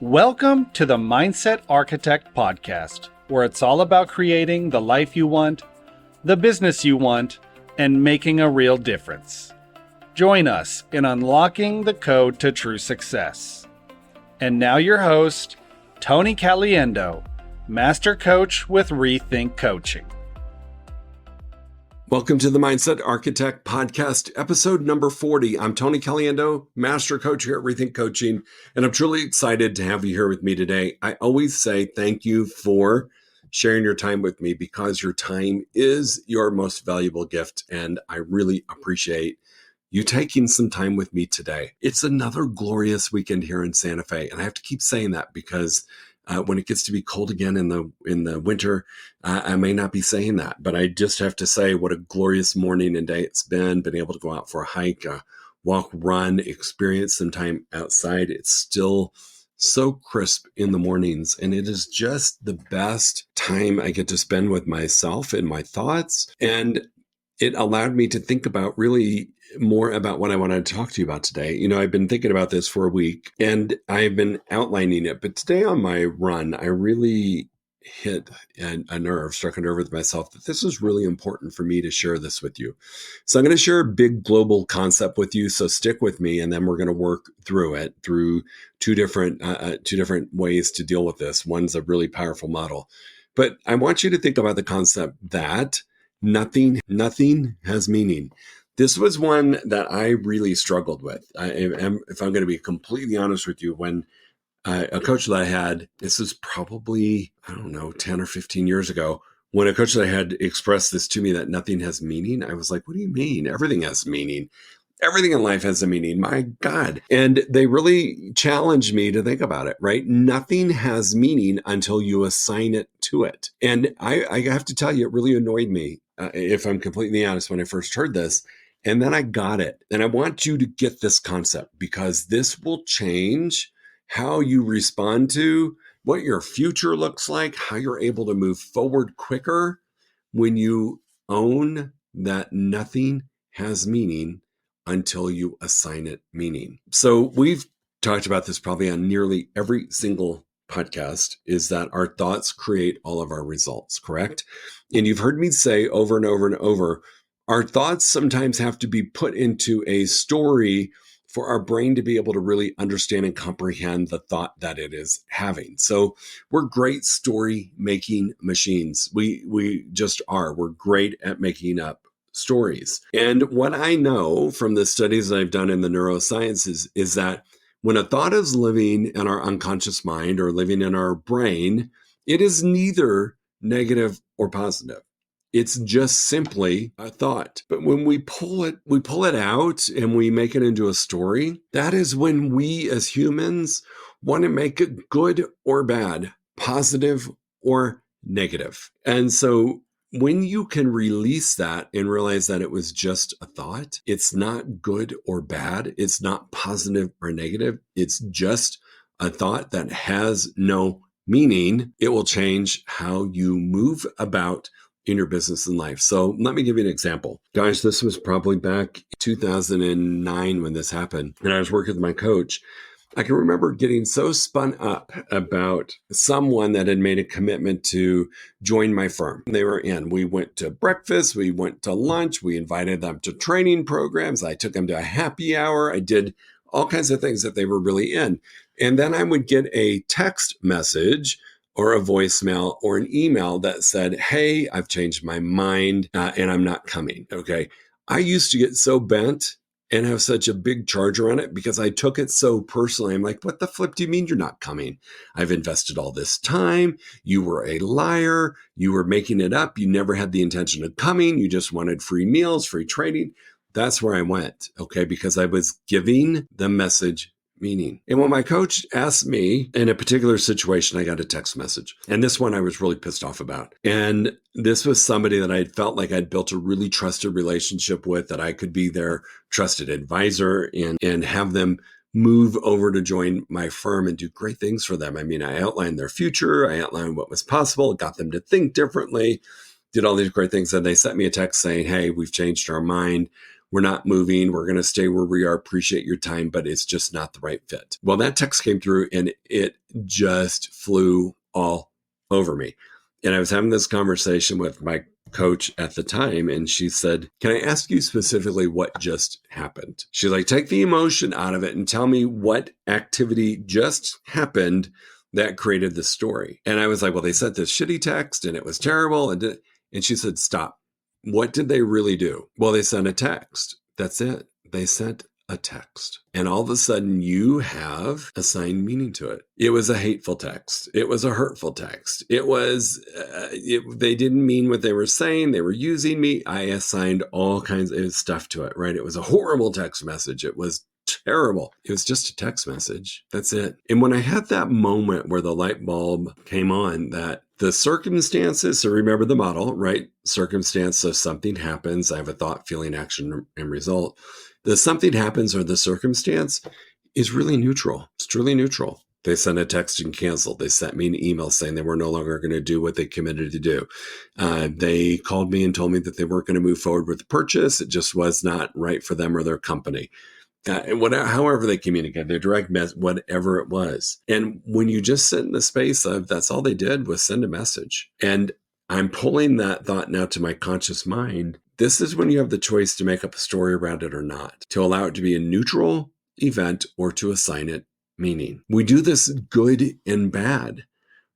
Welcome to the Mindset Architect Podcast, where it's all about creating the life you want, the business you want, and making a real difference. Join us in unlocking the code to true success. And now your host, Tony Caliendo, Master Coach with Rethink Coaching. Welcome to the Mindset Architect Podcast, episode number 40. I'm Tony Caliendo, Master Coach here at Rethink Coaching, and I'm truly excited to have you here with me today. I always say thank you for sharing your time with me because your time is your most valuable gift, and I really appreciate you taking some time with me today. It's another glorious weekend here in Santa Fe, and I have to keep saying that because when it gets to be cold again in the winter, I may not be saying that, but I just have to say what a glorious morning and day it's been able to go out for a hike, walk, run, experience some time outside. It's still so crisp in the mornings, and it is just the best time I get to spend with myself and my thoughts. And it allowed me to think about really more about what I wanted to talk to you about today. You know, I've been thinking about this for a week and I've been outlining it, but today on my run, I really hit struck a nerve with myself that this is really important for me to share this with you. So I'm going to share a big global concept with you. So stick with me, and then we're going to work through it through two different ways to deal with this. One's a really powerful model, but I want you to think about the concept that nothing has meaning. This was one that I really struggled with. If I'm going to be completely honest with you, when a coach that I had, this is probably, 10 or 15 years ago, when a coach that I had expressed this to me, that nothing has meaning, I was like, what do you mean? Everything has meaning. Everything in life has a meaning. My God. And they really challenged me to think about it, right? Nothing has meaning until you assign it to it. And I have to tell you, it really annoyed me, if I'm completely honest, when I first heard this. And then I got it. And I want you to get this concept because this will change how you respond to what your future looks like, how you're able to move forward quicker when you own that nothing has meaning until you assign it meaning. So we've talked about this probably on nearly every single podcast, is that our thoughts create all of our results, correct? And you've heard me say over and over and over, our thoughts sometimes have to be put into a story for our brain to be able to really understand and comprehend the thought that it is having. So we're great story making machines. We just are. We're great at making up stories. And what I know from the studies that I've done in the neurosciences is that when a thought is living in our unconscious mind or living in our brain, it is neither negative or positive. It's just simply a thought. But when we pull it out and we make it into a story, that is when we as humans want to make it good or bad, positive or negative. And so when you can release that and realize that it was just a thought, it's not good or bad, it's not positive or negative, it's just a thought that has no meaning, it will change how you move about in your business and life. So let me give you an example. Guys, this was probably back 2009 when this happened. And I was working with my coach. I can remember getting so spun up about someone that had made a commitment to join my firm. They were in. We went to breakfast. We went to lunch. We invited them to training programs. I took them to a happy hour. I did all kinds of things that they were really in. And then I would get a text message or a voicemail or an email that said, hey, I've changed my mind and I'm not coming. Okay. I used to get so bent and have such a big charger on it because I took it so personally. I'm like, what the flip do you mean you're not coming? I've invested all this time. You were a liar. You were making it up. You never had the intention of coming. You just wanted free meals, free training. That's where I went. Okay. Because I was giving the message meaning. And when my coach asked me in a particular situation, I got a text message. And this one I was really pissed off about. And this was somebody that I felt like I'd built a really trusted relationship with, that I could be their trusted advisor and have them move over to join my firm and do great things for them. I mean, I outlined their future. I outlined what was possible, got them to think differently, did all these great things. And they sent me a text saying, hey, we've changed our mind. We're not moving. We're going to stay where we are. Appreciate your time, but it's just not the right fit. Well, that text came through and it just flew all over me. And I was having this conversation with my coach at the time, and she said, "Can I ask you specifically what just happened?" She's like, "Take the emotion out of it and tell me what activity just happened that created the story." And I was like, "Well, they sent this shitty text and it was terrible." And she said, "Stop. What did they really do?" "Well, they sent a text. That's it. They sent a text." And all of a sudden you have assigned meaning to it. It was a hateful text. It was a hurtful text. It was, they didn't mean what they were saying. They were using me. I assigned all kinds of stuff to it, right? It was a horrible text message. It was terrible. It was just a text message. That's it. And when I had that moment where the light bulb came on, that the circumstances, so remember the model, right? Circumstance, so something happens. I have a thought, feeling, action, and result. The something happens or the circumstance is really neutral. It's truly neutral. They sent a text and canceled. They sent me an email saying they were no longer going to do what they committed to do. They called me and told me that they weren't going to move forward with the purchase. It just was not right for them or their company. However they communicate, their direct message, whatever it was. And when you just sit in the space of that's all they did was send a message. And I'm pulling that thought now to my conscious mind. This is when you have the choice to make up a story around it or not, to allow it to be a neutral event or to assign it meaning. We do this good and bad,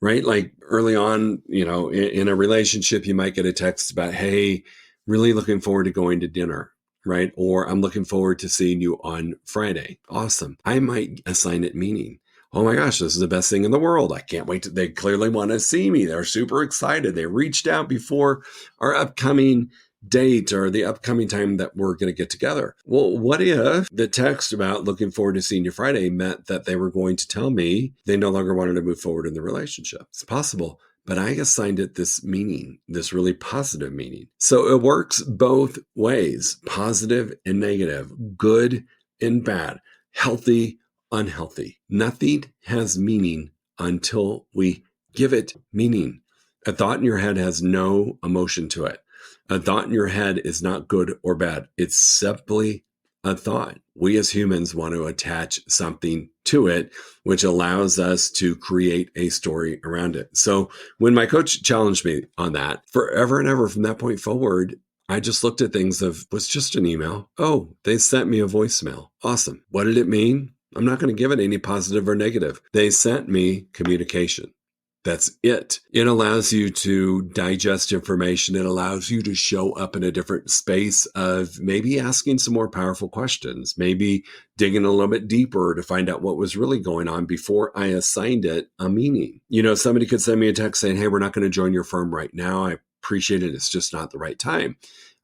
right? Like early on, in a relationship, you might get a text about, "Hey, really looking forward to going to dinner." Right? Or "I'm looking forward to seeing you on Friday." Awesome. I might assign it meaning. "Oh my gosh, this is the best thing in the world. I can't wait they clearly want to see me. They're super excited. They reached out before our upcoming date or the upcoming time that we're going to get together." Well, what if the text about "looking forward to seeing you Friday" meant that they were going to tell me they no longer wanted to move forward in the relationship? It's possible. But I assigned it this meaning, this really positive meaning. So it works both ways, positive and negative, good and bad, healthy, unhealthy. Nothing has meaning until we give it meaning. A thought in your head has no emotion to it. A thought in your head is not good or bad. It's simply a thought. We as humans want to attach something to it, which allows us to create a story around it. So when my coach challenged me on that, forever and ever from that point forward, I just looked at things of, was just an email. Oh, they sent me a voicemail. Awesome. What did it mean? I'm not going to give it any positive or negative. They sent me communication. That's it. It allows you to digest information. It allows you to show up in a different space of maybe asking some more powerful questions, maybe digging a little bit deeper to find out what was really going on before I assigned it a meaning. Somebody could send me a text saying, "Hey, we're not going to join your firm right now. I appreciate it. It's just not the right time."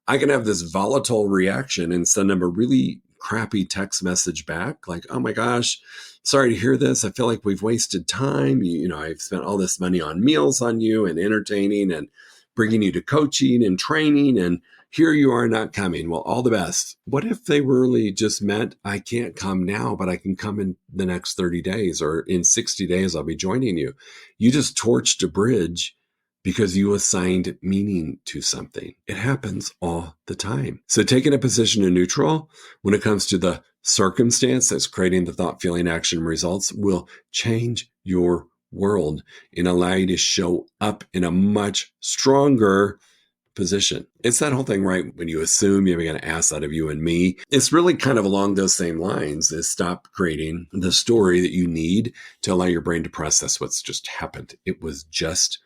I can have this volatile reaction and send them a really crappy text message back like, "Oh my gosh, sorry to hear this. I feel like we've wasted time. I've spent all this money on meals on you and entertaining and bringing you to coaching and training, and here you are not coming. Well, all the best." What if they really just meant, "I can't come now, but I can come in the next 30 days or in 60 days, I'll be joining you." You just torched a bridge because you assigned meaning to something. It happens all the time. So taking a position in neutral when it comes to the circumstance that's creating the thought, feeling, action, results will change your world and allow you to show up in a much stronger position. It's that whole thing, right? When you assume you're going to ask out of you and me, it's really kind of along those same lines is stop creating the story that you need to allow your brain to process what's just happened. It was just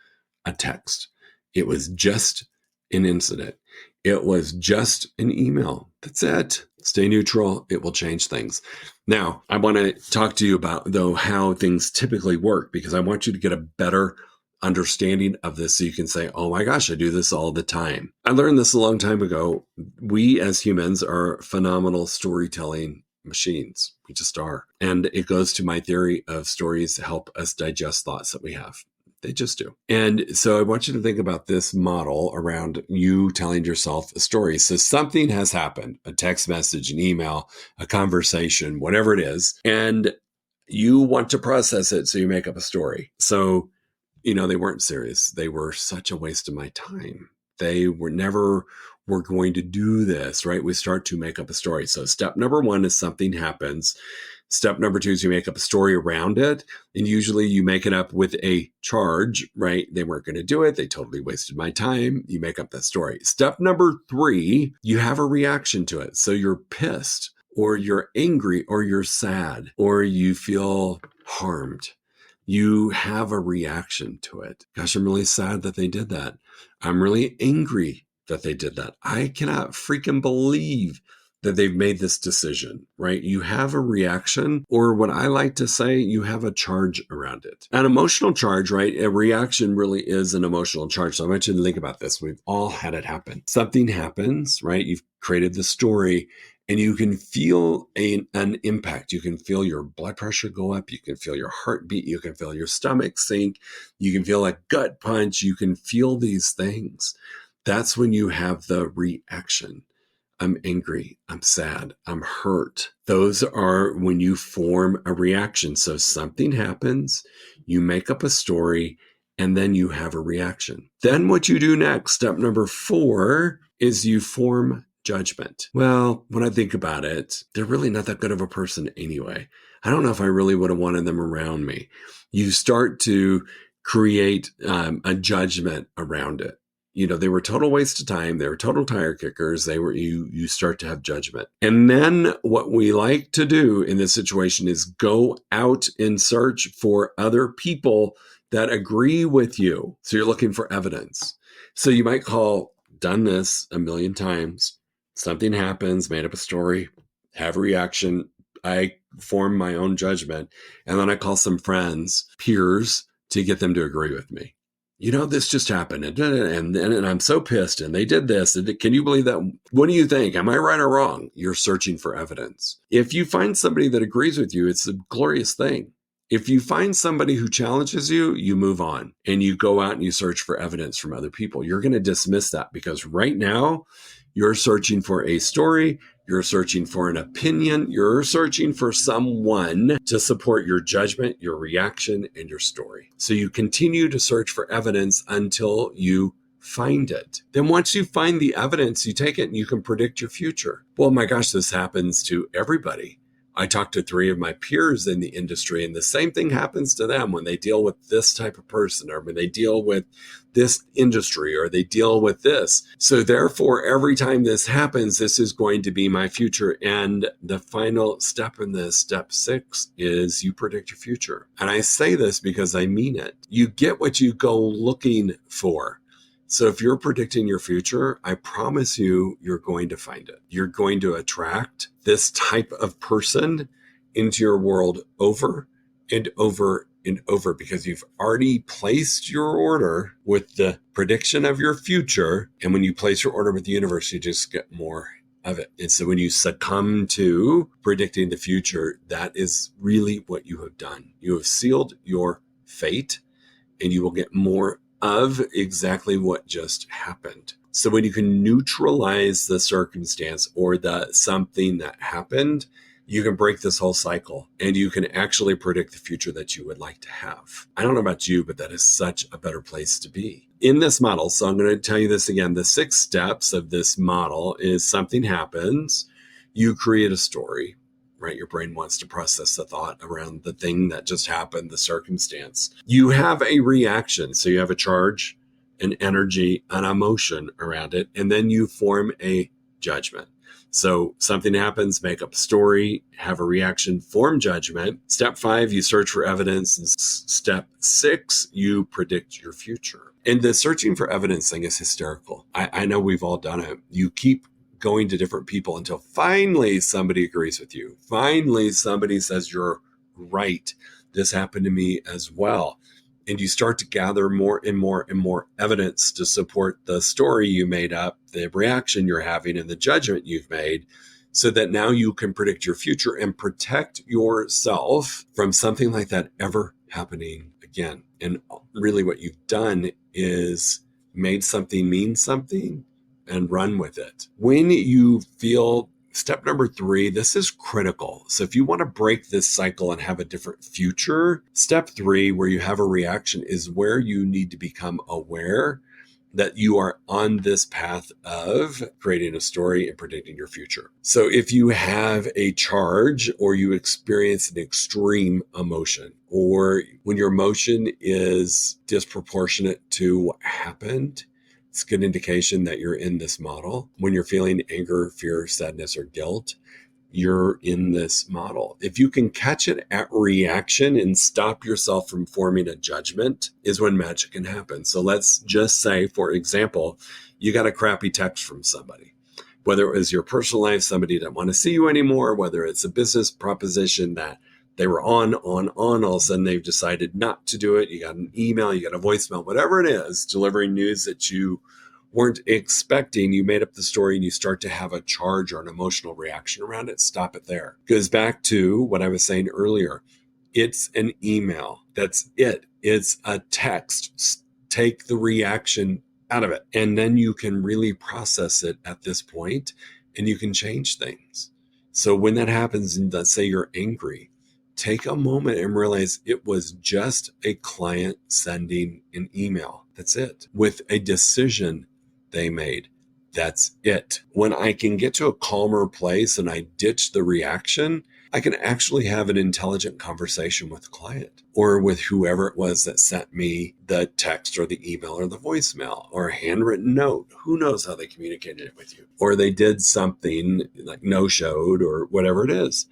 a text. It was just an incident. It was just an email. That's it. Stay neutral. It will change things. Now, I want to talk to you about, though, how things typically work, because I want you to get a better understanding of this so you can say, "Oh my gosh, I do this all the time." I learned this a long time ago. We as humans are phenomenal storytelling machines. We just are. And it goes to my theory of stories help us digest thoughts that we have. They just do. And so I want you to think about this model around you telling yourself a story. So something has happened, a text message, an email, a conversation, whatever it is, and you want to process it. So you make up a story. So, they weren't serious. They were such a waste of my time. They were never we're going to do this, right? We start to make up a story. So step number one is something happens. Step number two is you make up a story around it. And usually you make it up with a charge, right? They weren't going to do it. They totally wasted my time. You make up that story. Step number three, you have a reaction to it. So you're pissed, or you're angry, or you're sad, or you feel harmed. You have a reaction to it. Gosh, I'm really sad that they did that. I'm really angry that they did that. I cannot freaking believe that they've made this decision, right? You have a reaction, or what I like to say, you have a charge around it. An emotional charge, right? A reaction really is an emotional charge. So I want you to think about this. We've all had it happen. Something happens, right? You've created the story, and you can feel an impact. You can feel your blood pressure go up. You can feel your heartbeat. You can feel your stomach sink. You can feel a gut punch. You can feel these things. That's when you have the reaction. I'm angry, I'm sad, I'm hurt. Those are when you form a reaction. So something happens, you make up a story, and then you have a reaction. Then what you do next, step number 4, is you form judgment. Well, when I think about it, they're really not that good of a person anyway. I don't know if I really would have wanted them around me. You start to create a judgment around it. You know, they were total waste of time. They were total tire kickers. You start to have judgment. And then what we like to do in this situation is go out and search for other people that agree with you. So you're looking for evidence. So you might done this a million times. Something happens, made up a story, have a reaction. I form my own judgment. And then I call some friends, peers, to get them to agree with me. You know, this just happened, and I'm so pissed, and they did this. Can you believe that? What do you think? Am I right or wrong? You're searching for evidence. If you find somebody that agrees with you, it's a glorious thing. If you find somebody who challenges you, you move on, and you go out and you search for evidence from other people. You're going to dismiss that because right now you're searching for a story. You're searching for an opinion. You're searching for someone to support your judgment, your reaction, and your story. So you continue to search for evidence until you find it. Then once you find the evidence, you take it and you can predict your future. Well, my gosh, this happens to everybody. I talked to 3 of my peers in the industry, and the same thing happens to them when they deal with this type of person, or when they deal with this industry, or they deal with this. So therefore, every time this happens, this is going to be my future. And the final step in this, step 6, is you predict your future. And I say this because I mean it. You get what you go looking for. So if you're predicting your future, I promise you, you're going to find it. You're going to attract this type of person into your world over and over and over, because you've already placed your order with the prediction of your future. And when you place your order with the universe, you just get more of it. And so when you succumb to predicting the future, that is really what you have done. You have sealed your fate, and you will get more of exactly what just happened. So when you can neutralize the circumstance or the something that happened, you can break this whole cycle, and you can actually predict the future that you would like to have. I don't know about you, but that is such a better place to be. In this model, so I'm going to tell you this again, the 6 steps of this model is something happens, you create a story, right? Your brain wants to process the thought around the thing that just happened, the circumstance. You have a reaction. So you have a charge, an energy, an emotion around it, and then you form a judgment. So something happens, make up a story, have a reaction, form judgment. Step 5, you search for evidence. And step 6, you predict your future. And the searching for evidence thing is hysterical. I know we've all done it. You keep going to different people until finally somebody agrees with you. Finally, somebody says you're right. This happened to me as well. And you start to gather more and more and more evidence to support the story you made up, the reaction you're having, and the judgment you've made, so that now you can predict your future and protect yourself from something like that ever happening again. And really what you've done is made something mean something and run with it. When you feel step number 3, this is critical. So if you want to break this cycle and have a different future, step 3, where you have a reaction, is where you need to become aware that you are on this path of creating a story and predicting your future. So if you have a charge or you experience an extreme emotion, or when your emotion is disproportionate to what happened, it's a good indication that you're in this model. When you're feeling anger, fear, sadness, or guilt, you're in this model. If you can catch it at reaction and stop yourself from forming a judgment, is when magic can happen. So let's just say, for example, you got a crappy text from somebody, whether it was your personal life, somebody didn't want to see you anymore, whether it's a business proposition that they were on, all of a sudden they've decided not to do it. You got an email, you got a voicemail, whatever it is, delivering news that you weren't expecting. You made up the story and you start to have a charge or an emotional reaction around it. Stop it there. Goes back to what I was saying earlier. It's an email. That's it. It's a text. Take the reaction out of it. And then you can really process it at this point and you can change things. So when that happens, and let's say you're angry, take a moment and realize it was just a client sending an email. That's it. With a decision they made. That's it. When I can get to a calmer place and I ditch the reaction, I can actually have an intelligent conversation with the client or with whoever it was that sent me the text or the email or the voicemail or a handwritten note. Who knows how they communicated it with you? Or they did something like no-showed or whatever it is.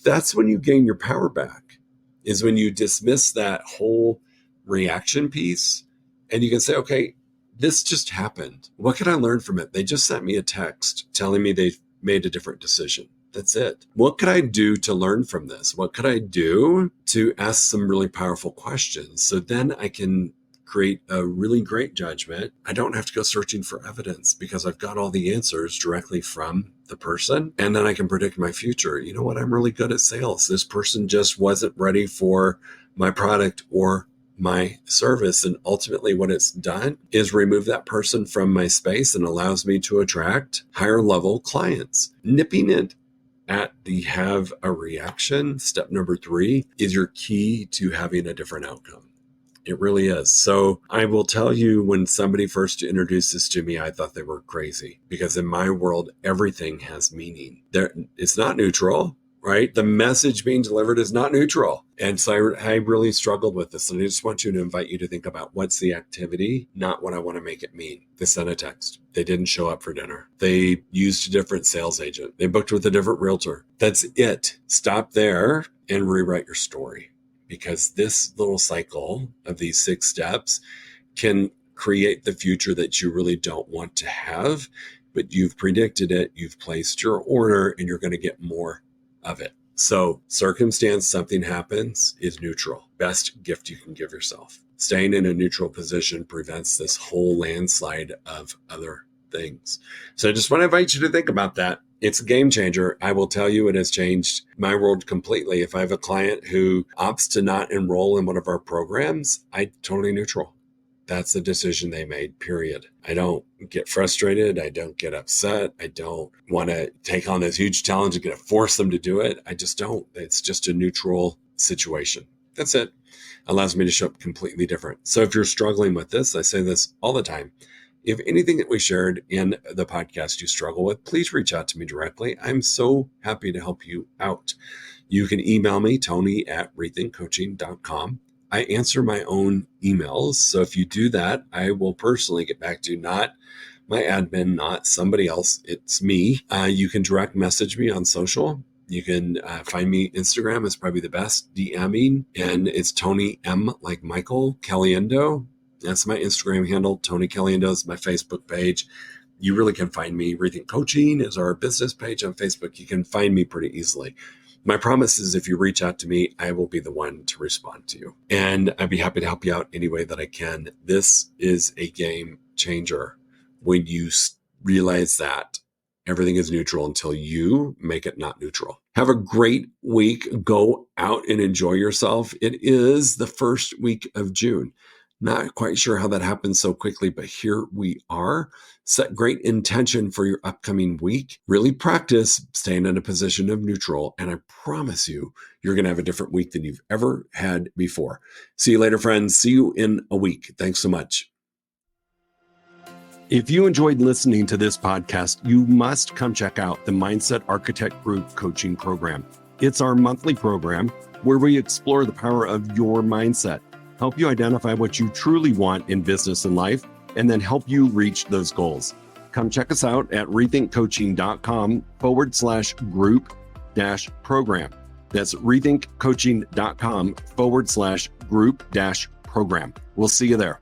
That's when you gain your power back, is when you dismiss that whole reaction piece and you can say, okay, this just happened. What can I learn from it? They just sent me a text telling me they made a different decision. That's it. What could I do to learn from this? What could I do to ask some really powerful questions? So then I can create a really great judgment. I don't have to go searching for evidence because I've got all the answers directly from the person. And then I can predict my future. You know what? I'm really good at sales. This person just wasn't ready for my product or my service. And ultimately what it's done is remove that person from my space and allows me to attract higher level clients. Nipping it at the have a reaction, step number 3, is your key to having a different outcome. It really is. So I will tell you, when somebody first introduced this to me, I thought they were crazy because in my world, everything has meaning. It's not neutral. Right? The message being delivered is not neutral. And so I really struggled with this. And I just want you to invite you to think about what's the activity, not what I want to make it mean. They sent a text. They didn't show up for dinner. They used a different sales agent. They booked with a different realtor. That's it. Stop there and rewrite your story, because this little cycle of these 6 steps can create the future that you really don't want to have, but you've predicted it, you've placed your order, and you're going to get more of it. So circumstance, something happens, is neutral. Best gift you can give yourself. Staying in a neutral position prevents this whole landslide of other things. So I just want to invite you to think about that. It's a game changer. I will tell you, it has changed my world completely. If I have a client who opts to not enroll in one of our programs, I totally neutral. That's the decision they made, period. I don't get frustrated. I don't get upset. I don't want to take on this huge challenge and get to force them to do it. I just don't. It's just a neutral situation. That's it. Allows me to show up completely different. So if you're struggling with this, I say this all the time. If anything that we shared in the podcast you struggle with, please reach out to me directly. I'm so happy to help you out. You can email me, tony@rethinkcoaching.com. I answer my own emails. So if you do that, I will personally get back to you, not my admin, not somebody else. It's me. You can direct message me on social. You can find me Instagram is probably the best, DMing, and it's Tony M like Michael Caliendo. That's my Instagram handle. Tony Caliendo is my Facebook page. You really can find me. Rethink Coaching is our business page on Facebook. You can find me pretty easily. My promise is if you reach out to me, I will be the one to respond to you. And I'd be happy to help you out any way that I can. This is a game changer when you realize that everything is neutral until you make it not neutral. Have a great week. Go out and enjoy yourself. It is the first week of June. Not quite sure how that happened so quickly, but here we are. Set great intention for your upcoming week. Really practice staying in a position of neutral. And I promise you, you're going to have a different week than you've ever had before. See you later, friends. See you in a week. Thanks so much. If you enjoyed listening to this podcast, you must come check out the Mindset Architect Group coaching program. It's our monthly program where we explore the power of your mindset, help you identify what you truly want in business and life, and then help you reach those goals. Come check us out at rethinkcoaching.com/group-program. That's rethinkcoaching.com/group-program. We'll see you there.